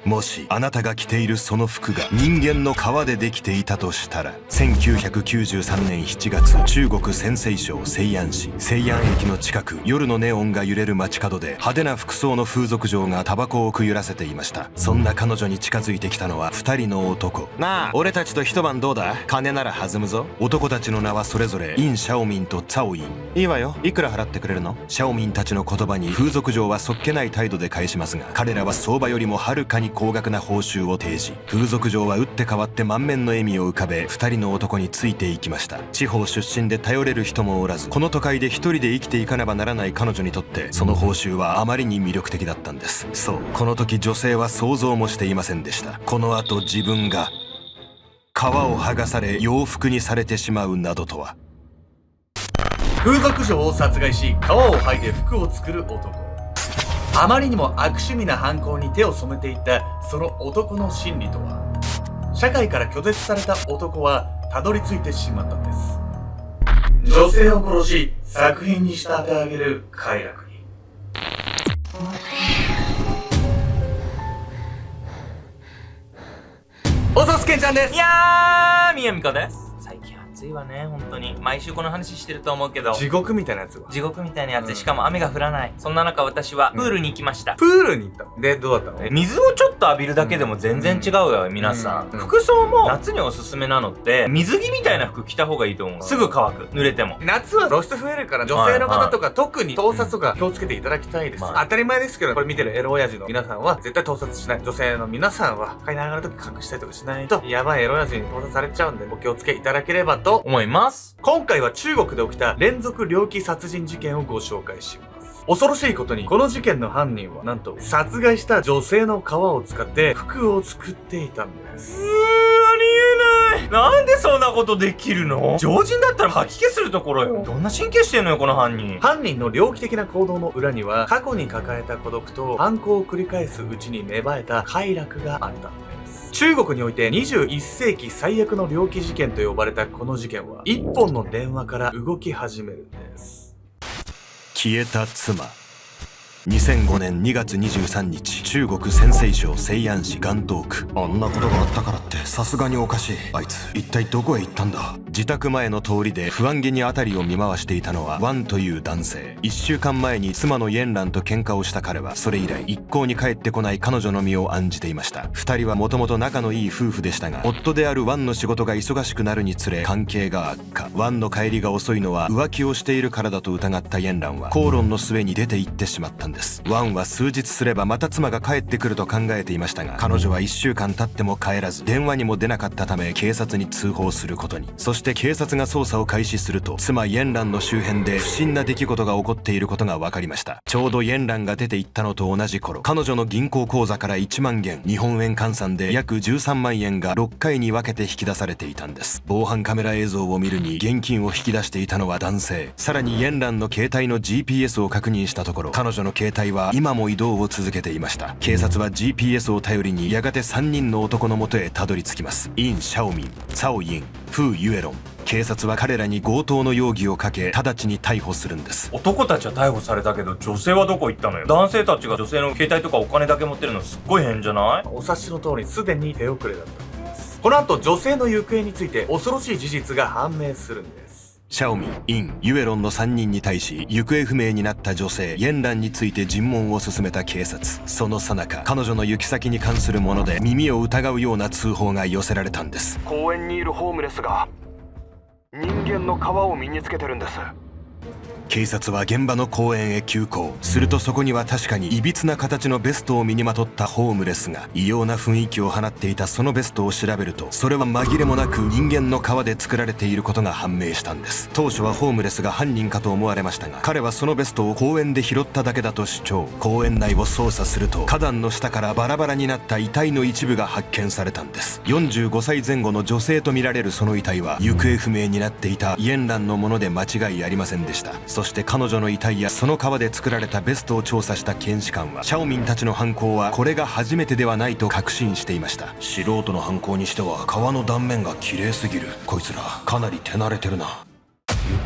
もしあなたが着ているその服が人間の皮でできていたとしたら、1993年7月、中国陝西省西安市西安駅の近く、夜のネオンが揺れる街角で派手な服装の風俗嬢がタバコをくゆらせていました。そんな彼女に近づいてきたのは2人の男。なあ、俺たちと一晩どうだ？金なら弾むぞ。男たちの名はそれぞれイン・シャオミンとツァオイン。いいわよ、いくら払ってくれるの？シャオミンたちの言葉に風俗嬢はそっけない態度で返しますが、彼らは相場よりもはるかに高額な報酬を提示。風俗嬢は打って変わって満面の笑みを浮かべ、2人の男についていきました。地方出身で頼れる人もおらず、この都会で一人で生きていかねばならない彼女にとって、その報酬はあまりに魅力的だったんです。そう、この時女性は想像もしていませんでした。この後自分が皮を剥がされ洋服にされてしまうなどとは。風俗嬢を殺害し皮を剥いで服を作る男。あまりにも悪趣味な犯行に手を染めていったその男の心理とは。社会から拒絶された男はたどり着いてしまったんです。女性を殺し作品に仕立て上げる快楽に。おさすけんちゃんです。いやー、みやみかです。最近暑いわね、本当に。毎週この話してると思うけど。地獄みたいなやつは。地獄みたいなやつで、しかも雨が降らない。そんな中私はプールに行きました。プールに行ったので、どうだったの？水をちょっと浴びるだけでも全然違うよ、皆さん。服装も夏におすすめなのって、水着みたいな服着た方がいいと思う。すぐ乾く。濡れても。夏は露出増えるから女性の方とか特に盗撮とか気をつけていただきたいです。当たり前ですけど、これ見てるエロ親父の皆さんは絶対盗撮しない。女性の皆さんは階段上がるとき隠したりとかしないと、やばいエロ親父に盗撮されちゃうんで、お気をつけいただければと思います。今回は中国で起きた連続猟奇殺人事件をご紹介します。恐ろしいことに、この事件の犯人はなんと殺害した女性の皮を使って服を作っていたんです。ありえない。なんでそんなことできるの？常人だったら吐き気するところよ。どんな神経してんのよ、この犯人。犯人の猟奇的な行動の裏には、過去に抱えた孤独と犯行を繰り返すうちに芽生えた快楽があったんです。中国において21世紀最悪の猟奇事件と呼ばれたこの事件は、一本の電話から動き始めるんです。消えた妻。2005年2月23日、中国陝西省西安市岩東区。あんなことがあったからってさすがにおかしい。あいつ一体どこへ行ったんだ。自宅前の通りで不安げに辺りを見回していたのはワンという男性。1週間前に妻のイエンランと喧嘩をした彼は、それ以来一向に帰ってこない彼女の身を案じていました。2人はもともと仲のいい夫婦でしたが、夫であるワンの仕事が忙しくなるにつれ関係が悪化。ワンの帰りが遅いのは浮気をしているからだと疑ったイエンランは口論の末に出て行ってしまったんです。ワンは数日すればまた妻が帰ってくると考えていましたが、彼女は1週間経っても帰らず、電話にも出なかったため警察に通報することに。そして警察が捜査を開始すると、妻イエンランの周辺で不審な出来事が起こっていることが分かりました。ちょうどイエンランが出て行ったのと同じ頃、彼女の銀行口座から1万元、日本円換算で約13万円が6回に分けて引き出されていたんです。防犯カメラ映像を見るに現金を引き出していたのは男性。さらにイエンランの携帯の GPS を確認したところ、彼女の携帯は今も移動を続けていました。警察は GPS を頼りにやがて3人の男のもとへたどり着きます。イン・シャオミン、ツァオイン、フー・ユエロン。警察は彼らに強盗の容疑をかけ、直ちに逮捕するんです。男たちは逮捕されたけど、女性はどこ行ったのよ。男性たちが女性の携帯とかお金だけ持ってるのすっごい変じゃない？お察しの通り、すでに手遅れだったんです。この後、女性の行方について恐ろしい事実が判明するんです。シャオミン、イン、ユエロンの3人に対し、行方不明になった女性イエンランについて尋問を進めた警察。その最中、彼女の行き先に関するもので耳を疑うような通報が寄せられたんです。公園にいるホームレスが人間の皮を身につけてるんです。警察は現場の公園へ急行。するとそこには確かにいびつな形のベストを身にまとったホームレスが。異様な雰囲気を放っていたそのベストを調べると、それは紛れもなく人間の皮で作られていることが判明したんです。当初はホームレスが犯人かと思われましたが、彼はそのベストを公園で拾っただけだと主張。公園内を捜査すると、花壇の下からバラバラになった遺体の一部が発見されたんです。45歳前後の女性とみられるその遺体は、行方不明になっていたイエンランのもので間違いありませんでした。そして彼女の遺体やその皮で作られたベストを調査した検視官は、シャオミンたちの犯行はこれが初めてではないと確信していました。素人の犯行にしては皮の断面が綺麗すぎる。こいつらかなり手慣れてるな。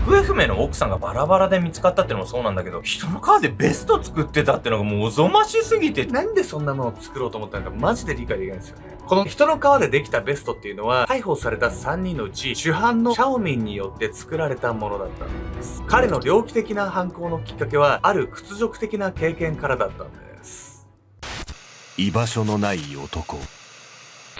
行方不明の奥さんがバラバラで見つかったってのもそうなんだけど、人の皮でベスト作ってたってのがもうおぞましすぎて、なんでそんなものを作ろうと思ったのかマジで理解できないんですよね。この人の皮でできたベストっていうのは、逮捕された3人のうち主犯のシャオミンによって作られたものだったんです。彼の猟奇的な犯行のきっかけは、ある屈辱的な経験からだったんです。居場所のない男。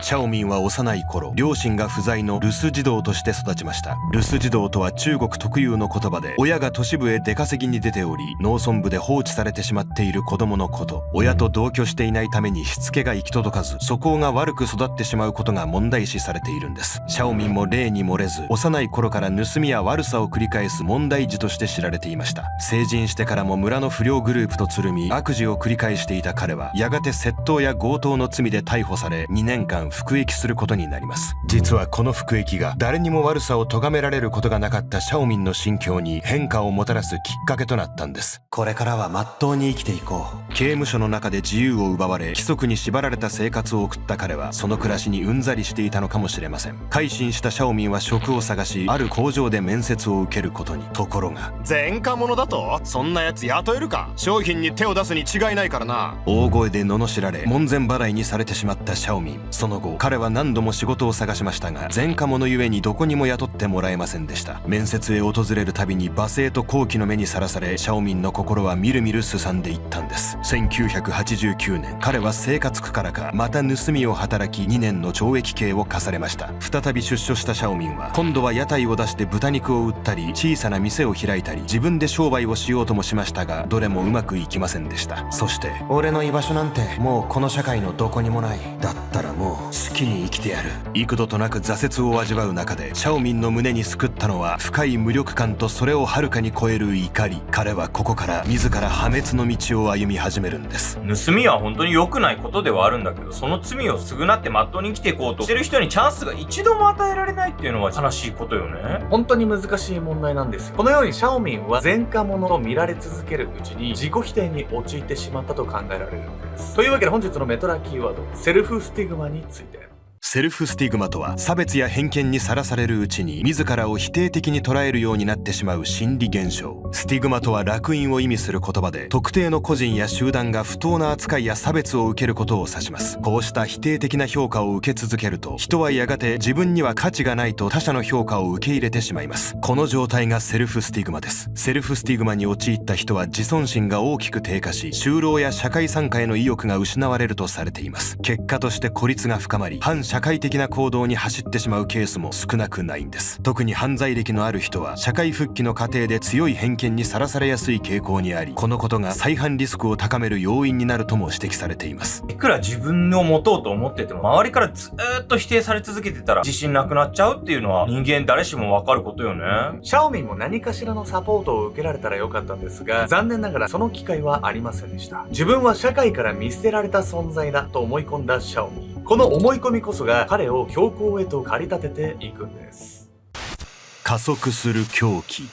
シャオミンは幼い頃、両親が不在の留守児童として育ちました。留守児童とは中国特有の言葉で、親が都市部へ出稼ぎに出ており、農村部で放置されてしまっている子供のこと。親と同居していないためにしつけが行き届かず、素行が悪く育ってしまうことが問題視されているんです。シャオミンも例に漏れず、幼い頃から盗みや悪さを繰り返す問題児として知られていました。成人してからも村の不良グループとつるみ、悪事を繰り返していた彼は、やがて窃盗や強盗の罪で逮捕され、2年間服役することになります。実はこの服役が誰にも悪さを咎められることがなかったシャオミンの心境に変化をもたらすきっかけとなったんです。これからはまっとうに生きていこう。刑務所の中で自由を奪われ、規則に縛られた生活を送った彼は、その暮らしにうんざりしていたのかもしれません。改心したシャオミンは職を探し、ある工場で面接を受けることに。ところが、前科者だと？そんなやつ雇えるか？商品に手を出すに違いないからな。大声で罵られ、門前払いにされてしまったシャオミン。その後、彼は何度も仕事を探しましたが、前科者ゆえにどこにも雇ってもらえませんでした。面接へ訪れるたびに罵声と好奇の目にさらされ、シャオミンの心はみるみるすさんでいったんです。1989年、彼は生活苦からか、また盗みを働き2年の懲役刑を課されました。再び出所したシャオミンは、今度は屋台を出して豚肉を売ったり、小さな店を開いたり、自分で商売をしようともしましたが、どれもうまくいきませんでした。そして、俺の居場所なんてもうこの社会のどこにもない。だったらもう好きに生きてやる。幾度となく挫折を味わう中で、シャオミンの胸に救ったのは深い無力感とそれをはるかに超える怒り。彼はここから自ら破滅の道を歩み始めるんです。盗みは本当に良くないことではあるんだけど、その罪を償ってまっとうに生きていこうとしてる人にチャンスが一度も与えられないっていうのは悲しいことよね。本当に難しい問題なんですよ。このようにシャオミンは前科者と見られ続けるうちに自己否定に陥ってしまったと考えられるんです。というわけで本日のメトラキーワード、セルフスティグマについて。セルフスティグマとは、差別や偏見にさらされるうちに自らを否定的に捉えるようになってしまう心理現象。スティグマとは烙印を意味する言葉で、特定の個人や集団が不当な扱いや差別を受けることを指します。こうした否定的な評価を受け続けると、人はやがて自分には価値がないと他者の評価を受け入れてしまいます。この状態がセルフスティグマです。セルフスティグマに陥った人は自尊心が大きく低下し、就労や社会参加への意欲が失われるとされています。結果として孤立が深まり、反社会的な行動に走ってしまうケースも少なくないんです。特に犯罪歴のある人は、社会復帰の過程で強い偏見にさらされやすい傾向にあり、このことが再犯リスクを高める要因になるとも指摘されています。いくら自分を持とうと思ってても、周りからずーっと否定され続けてたら自信なくなっちゃうっていうのは人間誰しもわかることよね。シャオミンも何かしらのサポートを受けられたらよかったんですが、残念ながらその機会はありませんでした。自分は社会から見捨てられた存在だと思い込んだシャオミン。この思い込みこそが彼を強行へと駆り立てていくんです。加速する狂気。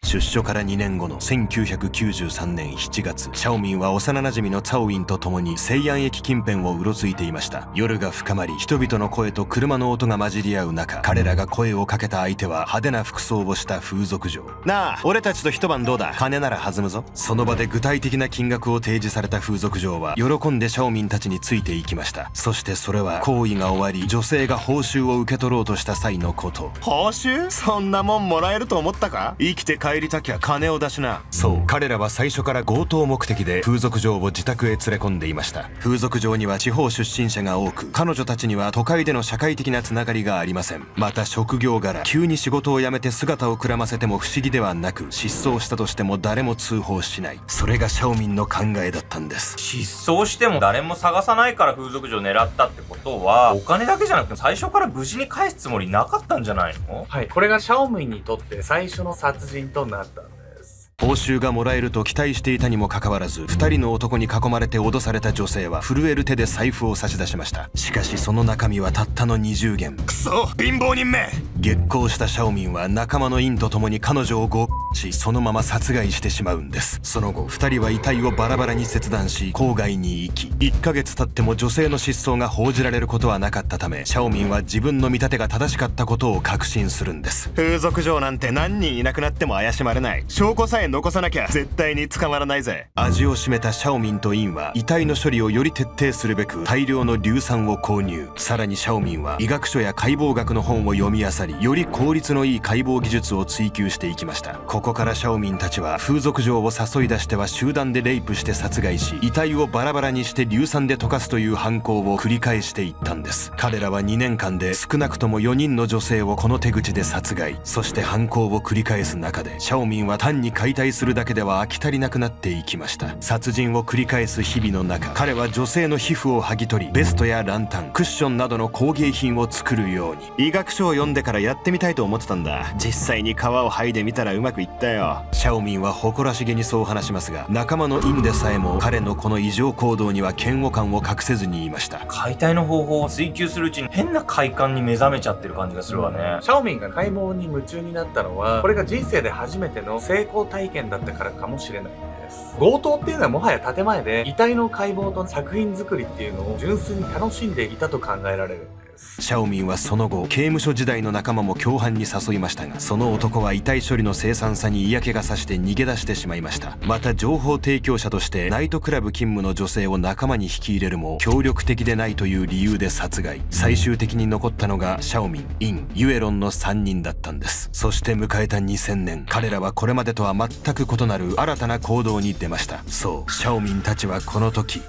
出所から2年後の1993年7月、シャオミンは幼馴染のツァオウィンと共に西安駅近辺をうろついていました。夜が深まり、人々の声と車の音が混じり合う中、彼らが声をかけた相手は派手な服装をした風俗嬢。なあ、俺たちと一晩どうだ？金なら弾むぞ。その場で具体的な金額を提示された風俗嬢は喜んでシャオミンたちについていきました。そしてそれは行為が終わり、女性が報酬を受け取ろうとした際のこと。報酬？そんなもんもらえると思ったか？生きて帰りたきゃ金を出しな。そう、彼らは最初から強盗目的で風俗嬢を自宅へ連れ込んでいました。風俗嬢には地方出身者が多く、彼女たちには都会での社会的なつながりがありません。また職業柄、急に仕事を辞めて姿をくらませても不思議ではなく、失踪したとしても誰も通報しない。それがシャオミンの考えだったんです。失踪しても誰も探さないから風俗嬢を狙ったってことは、お金だけじゃなくて最初から無事に返すつもりなかったんじゃないの？はい、これがシャオミンにとって最初の殺人となったんです。報酬がもらえると期待していたにもかかわらず、2人の男に囲まれて脅された女性は震える手で財布を差し出しました。しかしその中身はたったの20元。クソ貧乏人め。激高したシャオミンは仲間のインと共に彼女を強姦し、そのまま殺害してしまうんです。その後2人は遺体をバラバラに切断し郊外に行き、1ヶ月経っても女性の失踪が報じられることはなかったため、シャオミンは自分の見立てが正しかったことを確信するんです。風俗嬢なんて何人いなくなっても怪しまれない。証拠さえ残さなきゃ絶対に捕まらないぜ。味を占めたシャオミンとインは遺体の処理をより徹底するべく大量の硫酸を購入。さらにシャオミンは医学書や解剖学の本を読み漁り、より効率のいい解剖技術を追求していきました。ここからシャオミンたちは風俗嬢を誘い出しては集団でレイプして殺害し、遺体をバラバラにして硫酸で溶かすという犯行を繰り返していったんです。彼らは2年間で少なくとも4人の女性をこの手口で殺害、そして犯行を繰り返す中でシャオミンは単に解体するだけでは飽き足りなくなっていきました。殺人を繰り返す日々の中、彼は女性の皮膚を剥ぎ取り、ベストやランタン、クッションなどの工芸品を作るように。医学書を読んでからやってみたいと思ってたんだ。実際に皮を剥いでみたらうまくいったよ。シャオミンは誇らしげにそう話しますが、仲間のインでさえも彼のこの異常行動には嫌悪感を隠せずにいました。解体の方法を追求するうちに変な快感に目覚めちゃってる感じがするわね。シャオミンが解剖に夢中になったのは、これが人生で初めての成功体験だったからかもしれないです。強盗っていうのはもはや建前で、遺体の解剖と作品作りっていうのを純粋に楽しんでいたと考えられるんです。シャオミンはその後刑務所時代の仲間も共犯に誘いましたが、その男は遺体処理の凄惨さに嫌気がさして逃げ出してしまいました。また情報提供者としてナイトクラブ勤務の女性を仲間に引き入れるも協力的でないという理由で殺害。最終的に残ったのがシャオミン、イン、ユエロンの3人だったんです。そして迎えた2000年、彼らはこれまでとは全く異なる新たな行動に出ました。そう、シャオミンたちはこの時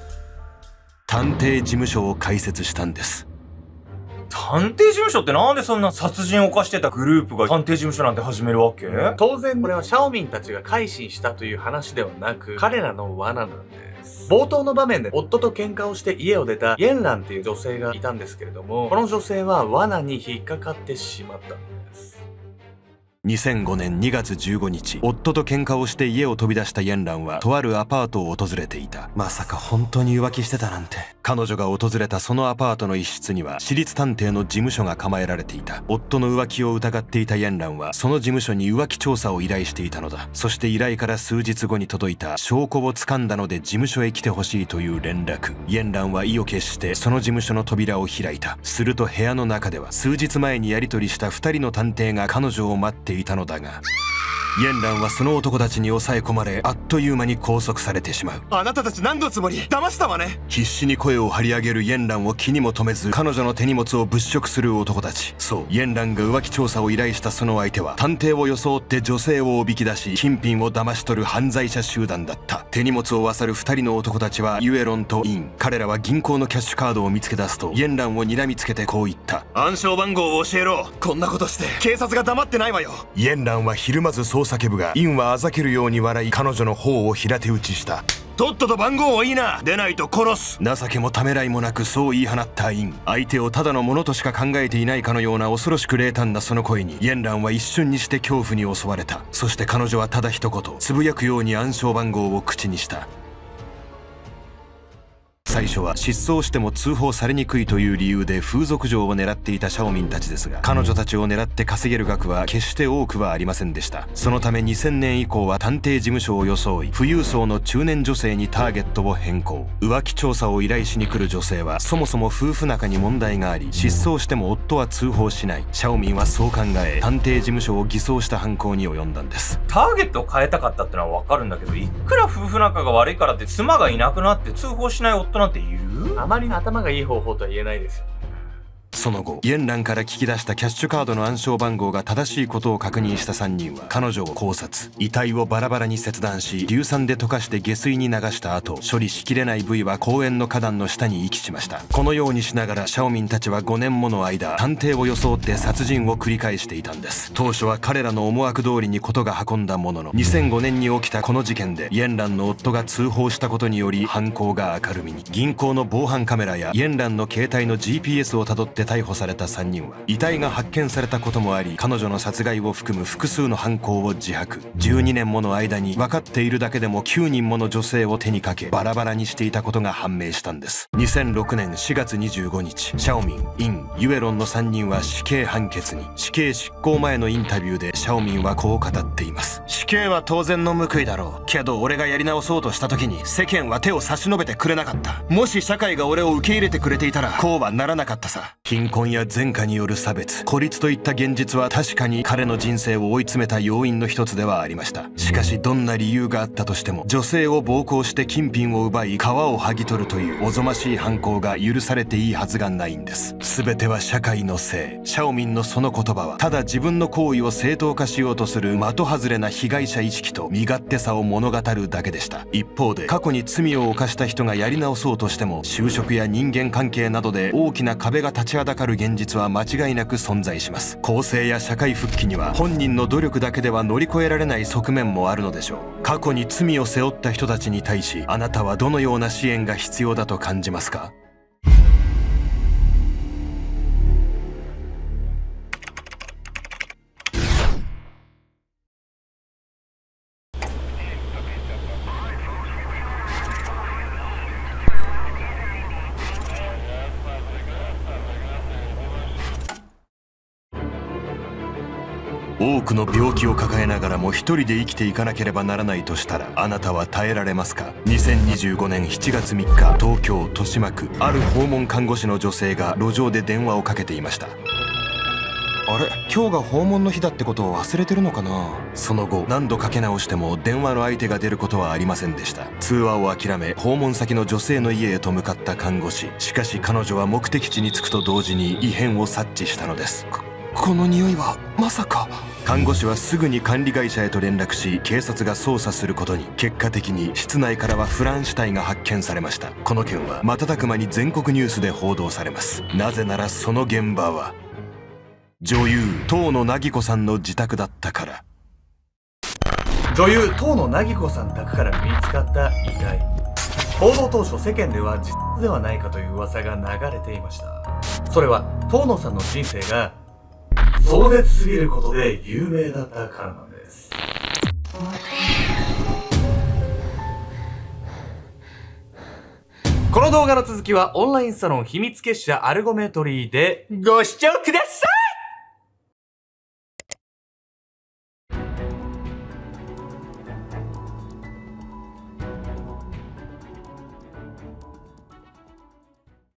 探偵事務所を開設したんです。探偵事務所ってなんでそんな殺人を犯してたグループが探偵事務所なんて始めるわけ？当然これはシャオミンたちが改心したという話ではなく、彼らの罠なんです。冒頭の場面で夫と喧嘩をして家を出たイェンランっていう女性がいたんですけれども、この女性は罠に引っかかってしまったんです。2005年2月15日、夫と喧嘩をして家を飛び出したイェンランはとあるアパートを訪れていた。まさか本当に浮気してたなんて。彼女が訪れたそのアパートの一室には私立探偵の事務所が構えられていた。夫の浮気を疑っていたイェンランはその事務所に浮気調査を依頼していたのだ。そして依頼から数日後に届いた証拠を掴んだので事務所へ来てほしいという連絡。イェンランは意を決してその事務所の扉を開いた。すると部屋の中では数日前にやり取りした2人の探偵が彼女を待っていたのだが、イェンランはその男たちに抑え込まれ、あっという間に拘束されてしまう。あなたたち何のつもり？騙したわね。必死に声を張り上げるイェンランを気にも留めず、彼女の手荷物を物色する男たち。そう、イェンランが浮気調査を依頼したその相手は探偵を装って女性をおびき出し金品を騙し取る犯罪者集団だった。手荷物を漁る2人の男たちはユエロンとイン。彼らは銀行のキャッシュカードを見つけ出すと、イェンランを睨みつけてこう言った。暗証番号を教えろ。こんなことして警察が黙ってないわよ。イェンランはひるまずそう叫ぶが、インはあざけるように笑い彼女の頬を平手打ちした。とっとと番号を言いな。出ないと殺す。情けもためらいもなくそう言い放ったイン。相手をただのものとしか考えていないかのような恐ろしく冷淡なその声にイェンランは一瞬にして恐怖に襲われた。そして彼女はただ一言つぶやくように暗証番号を口にした。最初は失踪しても通報されにくいという理由で風俗嬢を狙っていたシャオミンたちですが、彼女たちを狙って稼げる額は決して多くはありませんでした。そのため2000年以降は探偵事務所を装い富裕層の中年女性にターゲットを変更。浮気調査を依頼しに来る女性はそもそも夫婦仲に問題があり、失踪しても夫は通報しない。シャオミンはそう考え探偵事務所を偽装した犯行に及んだんです。ターゲットを変えたかったってのはわかるんだけど、いくら夫婦仲が悪いからって妻がいなくなって通報しない夫なんている？あまり頭がいい方法とは言えないですよ。その後、イェンランから聞き出したキャッシュカードの暗証番号が正しいことを確認した3人は彼女を考察。遺体をバラバラに切断し硫酸で溶かして下水に流した後、処理しきれない部位は公園の花壇の下に遺棄しました。このようにしながらシャオミンたちは5年もの間探偵を装って殺人を繰り返していたんです。当初は彼らの思惑通りに事が運んだものの、2005年に起きたこの事件でイェンランの夫が通報したことにより犯行が明るみに。銀行の防犯カメラやイェンランの携帯の GPS をたどってして逮捕された3人は遺体が発見されたこともあり、彼女の殺害を含む複数の犯行を自白。12年もの間に分かっているだけでも9人もの女性を手にかけバラバラにしていたことが判明したんです。2006年4月25日、シャオミン、イン、ユエロンの3人は死刑判決に。死刑執行前のインタビューでシャオミンはこう語っています。死刑は当然の報いだろう。けど俺がやり直そうとした時に世間は手を差し伸べてくれなかった。もし社会が俺を受け入れてくれていたらこうはならなかったさ。貧困や前科による差別、孤立といった現実は確かに彼の人生を追い詰めた要因の一つではありました。しかしどんな理由があったとしても、女性を暴行して金品を奪い皮を剥ぎ取るというおぞましい犯行が許されていいはずがないんです。全ては社会のせい。シャオミンのその言葉はただ自分の行為を正当化しようとする的外れな被害者意識と身勝手さを物語るだけでした。一方で過去に罪を犯した人がやり直そうとしても、就職や人間関係などで大きな壁が立ちはだかる現実は間違いなく存在します。更生や社会復帰には本人の努力だけでは乗り越えられない側面もあるのでしょう。過去に罪を背負った人たちに対し、あなたはどのような支援が必要だと感じますか？多くの病気を抱えながらも一人で生きていかなければならないとしたら、あなたは耐えられますか？2025年7月3日、東京豊島区、ある訪問看護師の女性が路上で電話をかけていました。あれ、今日が訪問の日だってことを忘れてるのかな。その後何度かけ直しても電話の相手が出ることはありませんでした。通話を諦め訪問先の女性の家へと向かった看護師。しかし彼女は目的地に着くと同時に異変を察知したのです。この匂いはまさか。看護師はすぐに管理会社へと連絡し、警察が捜査することに。結果的に室内からはフラン死体が発見されました。この件は瞬く間に全国ニュースで報道されます。なぜならその現場は女優遠野なぎこさんの自宅だったから。女優遠野なぎこさん宅から見つかった遺体。報道当初世間では自殺ではないかという噂が流れていました。それは遠野さんの人生が壮絶すぎることで有名だったからなんです。この動画の続きはオンラインサロン秘密結社アルゴメトリーでご視聴ください。